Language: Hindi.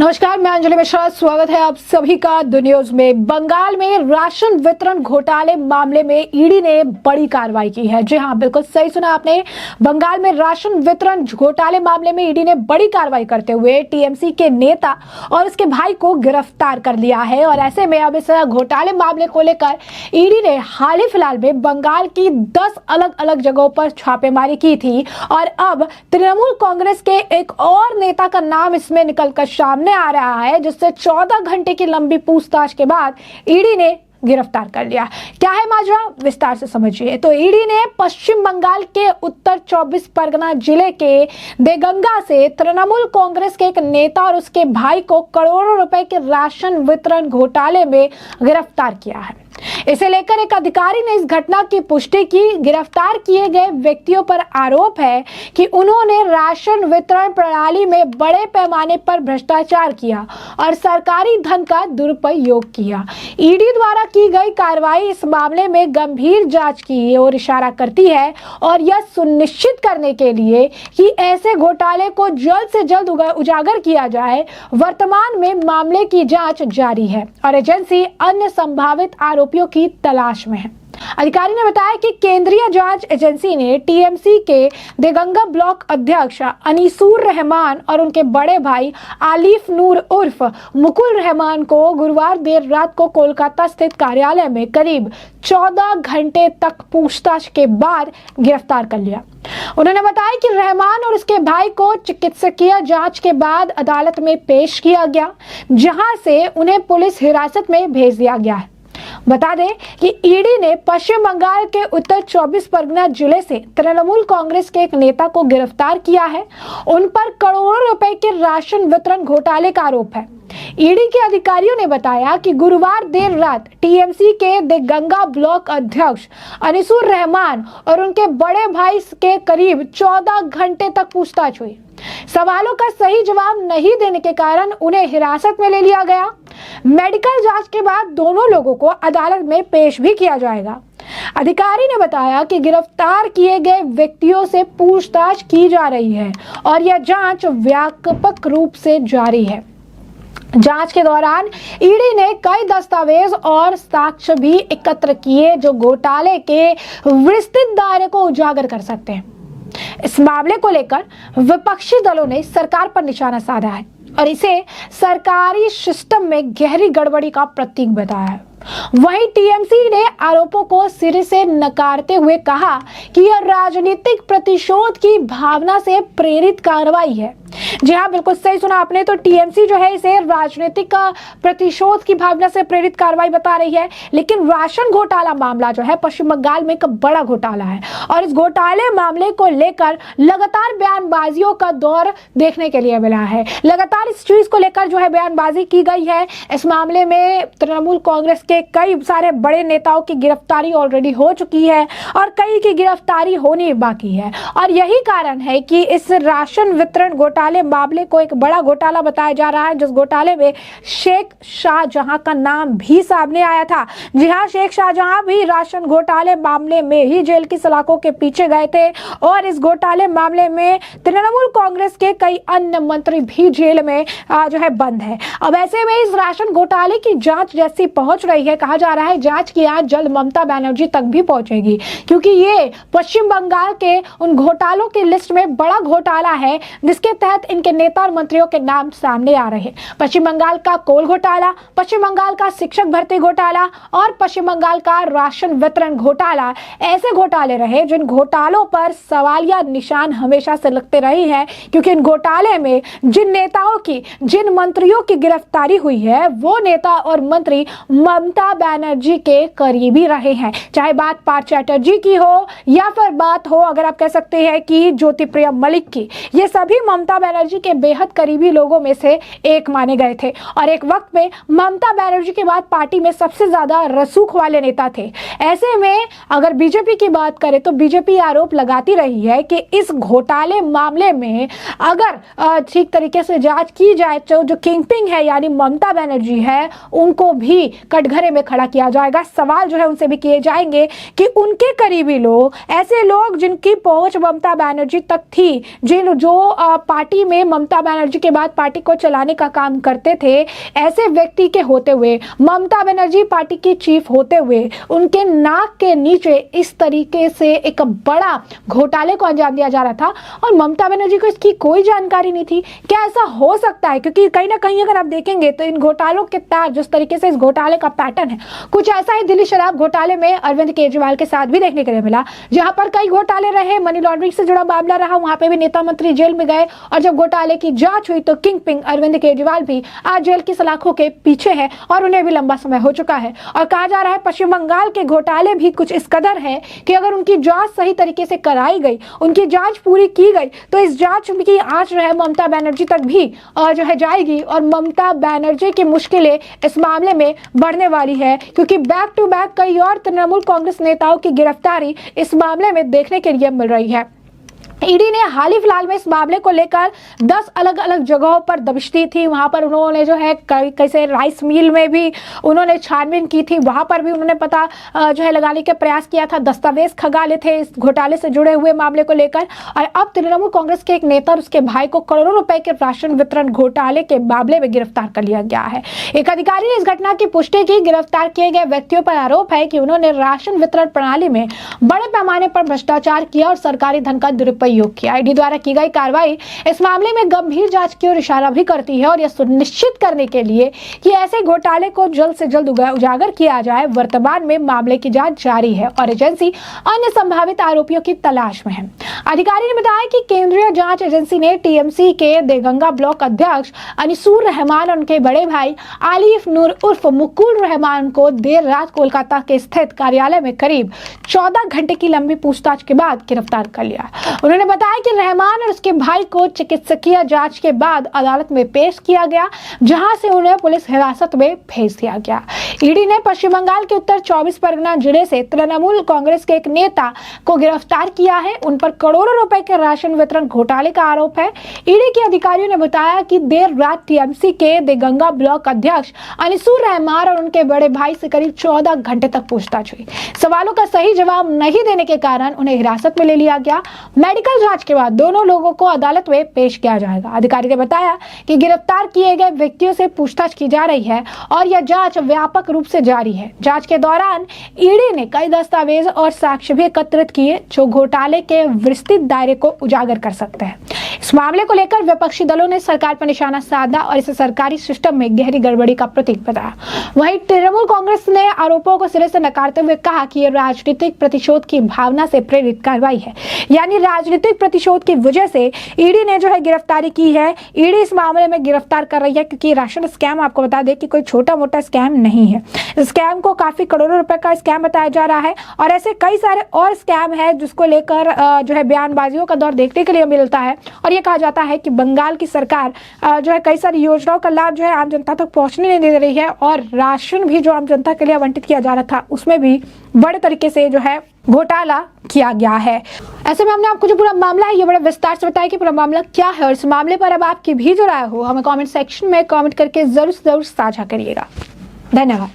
नमस्कार, मैं अंजलि मिश्रा। स्वागत है आप सभी का द न्यूज में। बंगाल में राशन वितरण घोटाले मामले में ईडी ने बड़ी कार्रवाई की है। जी हां, बिल्कुल सही सुना आपने। बंगाल में राशन वितरण घोटाले मामले में ईडी ने बड़ी कार्रवाई करते हुए टीएमसी के नेता और उसके भाई को गिरफ्तार कर लिया है। और ऐसे में अब इस घोटाले मामले को लेकर ईडी ने हाल ही फिलहाल में बंगाल की 10 अलग अलग जगहों पर छापेमारी की थी और अब तृणमूल कांग्रेस के एक और नेता का नाम इसमें निकलकर सामने आ रहा है, जिससे 14 घंटे की लंबी पूछताछ के बाद ईडी ने गिरफ्तार कर लिया। क्या है माजरा, विस्तार से समझिए। तो ईडी ने पश्चिम बंगाल के उत्तर 24 परगना जिले के देगंगा से तृणमूल कांग्रेस के एक नेता और उसके भाई को करोड़ों रुपए के राशन वितरण घोटाले में गिरफ्तार किया है। इसे लेकर एक अधिकारी ने इस घटना की पुष्टि की। गिरफ्तार किए गए व्यक्तियों पर आरोप है कि उन्होंने राशन वितरण प्रणाली में बड़े पैमाने पर भ्रष्टाचार किया और सरकारी धन का दुरुपयोग किया। ईडी द्वारा की गई कार्रवाई इस मामले में गंभीर जांच की ओर इशारा करती है और यह सुनिश्चित करने के लिए कि ऐसे घोटाले को जल्द से जल्द उजागर किया जाए। वर्तमान में मामले की जांच जारी है और एजेंसी अन्य संभावित आरोपियों की तलाश में है। अधिकारी ने बताया कि केंद्रीय जांच एजेंसी ने टीएमसी के देगंगा ब्लॉक अध्यक्ष अनीसुर रहमान और उनके बड़े भाई आलिफ नूर उर्फ मुकुल रहमान को गुरुवार देर रात को कोलकाता स्थित कार्यालय में करीब 14 घंटे तक पूछताछ के बाद गिरफ्तार कर लिया। उन्होंने बताया कि रहमान और उसके भाई को चिकित्सकीय जांच के बाद अदालत में पेश किया गया, जहां से उन्हें पुलिस हिरासत में भेज दिया गया है। बता दें कि ईडी ने पश्चिम बंगाल के उत्तर 24 परगना जिले से तृणमूल कांग्रेस के एक नेता को गिरफ्तार किया है। उन पर करोड़ों रुपए के राशन वितरण घोटाले का आरोप है। ईडी के अधिकारियों ने बताया कि गुरुवार देर रात टीएमसी के देगंगा ब्लॉक अध्यक्ष अनीसुर रहमान और उनके बड़े भाई के करीब 14 घंटे तक पूछताछ हुई। सवालों का सही जवाब नहीं देने के कारण उन्हें हिरासत में ले लिया गया। मेडिकल जांच के बाद दोनों लोगों को अदालत में पेश भी किया जाएगा। अधिकारी ने बताया कि गिरफ्तार किए गए व्यक्तियों से पूछताछ की जा रही है और यह जांच व्यापक रूप से जारी है। जांच के दौरान ईडी ने कई दस्तावेज और साक्ष्य भी एकत्र किए जो घोटाले के विस्तृत दायरे को उजागर कर सकते हैं। इस मामले को लेकर विपक्षी दलों ने सरकार पर निशाना साधा है और इसे सरकारी सिस्टम में गहरी गड़बड़ी का प्रतीक बताया है। वहीं टीएमसी ने आरोपों को सिरे से नकारते हुए कहा कि यह राजनीतिक प्रतिशोध की भावना से प्रेरित कार्रवाई है। जी हाँ, बिल्कुल सही सुना आपने। तो टीएमसी जो है इसे राजनीतिक प्रतिशोध की भावना से प्रेरित कार्रवाई बता रही है, लेकिन राशन घोटाला मामला जो है पश्चिम बंगाल में एक बड़ा घोटाला है और इस घोटाले मामले को लेकर लगातार बयानबाजियों का दौर देखने के लिए मिला है। लगातार इस चीज को लेकर जो है बयानबाजी की गई है। इस मामले में तृणमूल कांग्रेस के कई सारे बड़े नेताओं की गिरफ्तारी ऑलरेडी हो चुकी है और कई की गिरफ्तारी होनी बाकी है और यही कारण है कि इस राशन वितरण घोटाले मामले को एक बड़ा घोटाला बताया जा रहा है, जिस घोटाले में शेख शाहजहां का नाम भी सामने आया था। जी हां, शेख शाहजहां भी राशन घोटाले मामले में ही जेल की सलाखों के पीछे गए थे और इस घोटाले मामले में तृणमूल कांग्रेस के कई अन्य मंत्री भी जेल में जो है बंद है। अब ऐसे में इस राशन घोटाले की जांच जैसी पहुंच रही है, कहा जा रहा है जांच की आज जल्द ममता बनर्जी तक भी पहुंचेगी, क्योंकि ये पश्चिम बंगाल के उन घोटालों की लिस्ट में बड़ा घोटाला है जिसके तहत इनके नेता और मंत्रियों के नाम सामने आ रहे हैं। पश्चिम बंगाल का कोल घोटाला, पश्चिम बंगाल का शिक्षक भर्ती घोटाला और पश्चिम बंगाल का राशन वितरण घोटाला ऐसे घोटाले रहे जिन घोटालों पर सवालिया निशान हमेशा से लगते रहे हैं, क्योंकि इन घोटाले में जिन नेताओं की, जिन मंत्रियों की गिरफ्तारी हुई है वो नेता और मंत्री ममता बनर्जी के करीबी रहे हैं। चाहे बात पार्थ चैटर्जी की हो या फिर बात हो, अगर आप कह सकते हैं कि ज्योतिप्रिया मलिक की, ये सभी ममता बनर्जी के बेहद करीबी लोगों में से एक माने गए थे और एक वक्त में ममता बनर्जी के बाद पार्टी में सबसे ज्यादा रसूख वाले नेता थे। ऐसे में अगर बीजेपी की बात करें तो बीजेपी आरोप लगाती रही है कि इस घोटाले मामले में अगर ठीक तरीके से जांच की जाए तो जो किंगपिन है यानी ममता बनर्जी है उनको भी कटघरे कटघरे में खड़ा किया जाएगा। सवाल जो है उनसे भी किए जाएंगे कि उनके करीबी लोग, ऐसे लोग जिनकी पहुंच ममता बनर्जी तक थी, जो पार्टी में ममता बनर्जी के बाद पार्टी को चलाने का काम करते थे, ऐसे व्यक्ति के होते हुए, ममता बनर्जी पार्टी की चीफ होते हुए, उनके नाक के नीचे इस तरीके से एक बड़ा घोटाले को अंजाम दिया जा रहा था और ममता बनर्जी को इसकी कोई जानकारी नहीं थी। क्या ऐसा हो सकता है? क्योंकि कहीं ना कहीं अगर आप देखेंगे तो इन घोटालों के तार, जिस तरीके से इस घोटाले का पैटर्न है, कुछ ऐसा ही दिल्ली शराब घोटाले में अरविंद केजरीवाल के साथ भी देखने के लिए मिला, जहां पर कई घोटाले रहे, मनी लॉन्ड्रिंग से जुड़ा मामला रहा, वहां पे भी नेता मंत्री जेल में गए और जब घोटाले की जांच हुई तो किंग पिंग अरविंद केजरीवाल भी आज जेल की सलाखों के पीछे है और उन्हें भी लंबा समय हो चुका है। और कहा जा रहा है पश्चिम बंगाल के घोटाले भी कुछ इस कदर है कि अगर उनकी जांच सही तरीके से कराई गई, उनकी जांच पूरी की गई, तो इस जांच की आंच जो है ममता बनर्जी तक भी जो है जाएगी और ममता बनर्जी की मुश्किलें इस मामले में बढ़ने वाली है, क्योंकि बैक टू बैक कई और तृणमूल कांग्रेस नेताओं की गिरफ्तारी इस मामले में देखने के लिए मिल रही है। ईडी ने हाल ही फिलहाल में इस मामले को लेकर 10 अलग अलग जगहों पर दबिश दी थी। वहां पर उन्होंने जो है कैसे राइस मिल में भी उन्होंने छानबीन की थी, वहां पर भी उन्होंने पता जो है लगाने का प्रयास किया था, दस्तावेज खंगाले थे इस घोटाले से जुड़े हुए मामले को लेकर। और अब तृणमूल कांग्रेस के एक नेता और उसके भाई को करोड़ों रुपए के राशन वितरण घोटाले के मामले में गिरफ्तार कर लिया गया है। एक अधिकारी ने इस घटना की पुष्टि की। गिरफ्तार किए गए व्यक्तियों पर आरोप है कि उन्होंने राशन वितरण प्रणाली में बड़े पैमाने पर भ्रष्टाचार किया और सरकारी धन का दुरुपयोग किया। ईडी द्वारा की गई कार्रवाई इस मामले में गंभीर जांच की ओर इशारा भी करती है और यह सुनिश्चित करने के लिए कि ऐसे घोटाले को जल्द से जल्द उजागर किया जाए। वर्तमान में मामले की जांच जारी है और एजेंसी अन्य संभावित आरोपियों की तलाश में है। अधिकारी ने बताया कि केंद्रीय जांच एजेंसी ने टीएमसी के देगंगा ब्लॉक अध्यक्ष अनिसूर रहमान और उनके बड़े भाई आलिफ नूर उर्फ मुकुल रहमान को देर रात कोलकाता के स्थित कार्यालय में करीब 14 घंटे की लंबी पूछताछ के बाद गिरफ्तार कर लिया। उन्होंने बताया कि रहमान और उसके भाई को चिकित्सकीय जांच के बाद अदालत में पेश किया गया, जहां से उन्हें पुलिस हिरासत में भेज दिया गया। ईडी ने पश्चिम बंगाल के उत्तर 24 परगना जिले से तृणमूल कांग्रेस के एक नेता को गिरफ्तार किया है। उन पर करोड़ों रुपए के राशन वितरण घोटाले का आरोप है। ईडी के अधिकारियों ने बताया कि देर रात टीएमसी के देगंगा ब्लॉक अध्यक्ष अनिसूर रहमान और उनके बड़े भाई से करीब 14 घंटे तक पूछताछ हुई। सवालों का सही जवाब नहीं देने के कारण उन्हें हिरासत में ले लिया गया। मेडिकल जांच के बाद दोनों लोगों को अदालत में पेश किया जाएगा। अधिकारी ने बताया कि गिरफ्तार किए गए व्यक्तियों से पूछताछ की जा रही है और यह जांच व्यापक रूप से जारी है। जांच के दौरान ईडी ने कई दस्तावेज और साक्ष्य भी एकत्रित किए जो घोटाले के विस्तृत दायरे को उजागर कर सकते हैं। इस मामले को लेकर विपक्षी दलों ने सरकार पर निशाना साधा और इसे सरकारी सिस्टम में गहरी गड़बड़ी का प्रतीक बताया। वहीं तृणमूल कांग्रेस ने आरोपों को सिरे से नकारते हुए कहा कि यह राजनीतिक प्रतिशोध की भावना से प्रेरित कार्रवाई है, यानी राजनीतिक प्रतिशोध की वजह से ईडी ने जो है गिरफ्तारी की है। ईडी इस मामले में गिरफ्तार कर रही है क्योंकि राशन स्कैम, आपको बता दें कि कोई छोटा मोटा स्कैम नहीं है। स्कैम को काफी करोड़ों रुपए का स्कैम बताया जा रहा है और ऐसे कई सारे और स्कैम है जिसको लेकर जो है बयानबाजियों का दौर देखने के लिए मिलता है। और ये कहा जाता है कि बंगाल की सरकार जो है कई सारी योजनाओं का लाभ जो है आम जनता तक पहुंचने नहीं दे रही है और राशन भी जो आम जनता के लिए आवंटित किया जा रहा था उसमें भी बड़े तरीके से जो है घोटाला किया गया है। ऐसे में हमने आपको जो पूरा मामला है ये बड़ा विस्तार से बताया कि पूरा मामला क्या है और इस मामले पर अब आपकी भी जो राय हो हमें कमेंट सेक्शन में कमेंट करके जरूर साझा करिएगा। धन्यवाद।